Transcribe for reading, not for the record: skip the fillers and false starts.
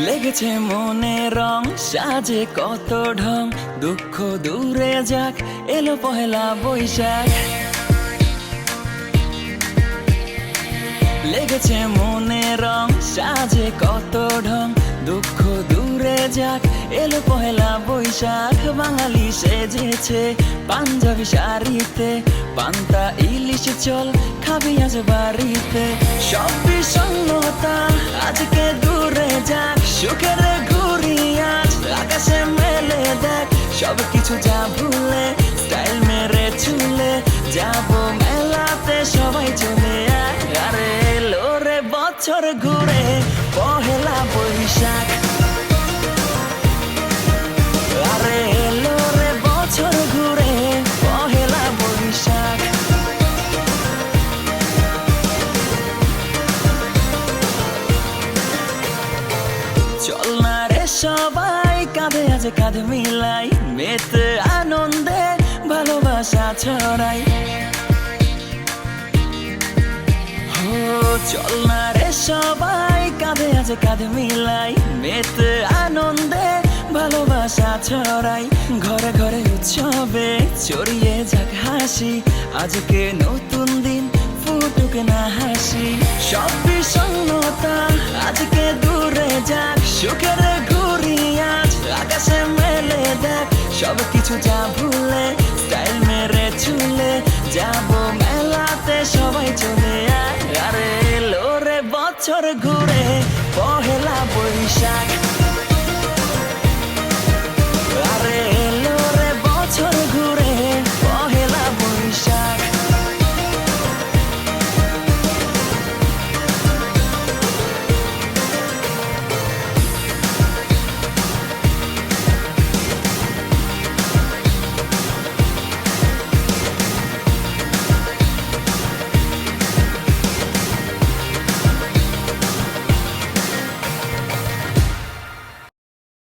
লেগেছে মনে রং সাজে কত ঢং, দুঃখ দূরে যাক, এলো পহেলা বৈশাখ। লেগেছে মনে রং সাজে কত ঢং, দুঃখ দূরে যাক, এলো পহেলা বৈশাখ। বাঙালি সেজেছে পাঞ্জাবি শাড়িতে, পান্তা ইলিশ চল খাবি আজ বাড়িতে। সব বিষণ্ণতা আজকে দূরে যাক, সুখের ঘুরি আজ আকাশে মেলে দেখ। সব কিছু যা ভুলে স্টাইল মেরে চুলে যাবো মেলাতে, সবাই চলে আয়। আরে এলো রে বছর ঘুরে পহেলা বৈশাখ, আরে এলো রে বছর ঘুরে পহেলা বৈশাখ। চল না রে সবাই কাঁধে আজ কাঁধ মিলাই, মেতে আনন্দে ভালোবাসা ছড়াই। চল না রে সবাই কাঁধে আজ কাঁধ মিলাই, মেতে আনন্দে ভালোবাসা ছড়াই। ঘরে ঘরে উৎসবে ছড়িয়ে যাক হাসি, আজকে নতুন দিন ফুটুক না হাসি। সব বিষণ্ণতা আজকে দূরে যাক, সুখের ঘুরি আজ আকাশে মেলে দেখ। সব কিছু যা ভুলে স্টাইল মেরে চুলে যাবো মেলাতে, সবাই চলে আয়। আরে এলো রে বছর ঘুরে পহেলা বৈশাখ।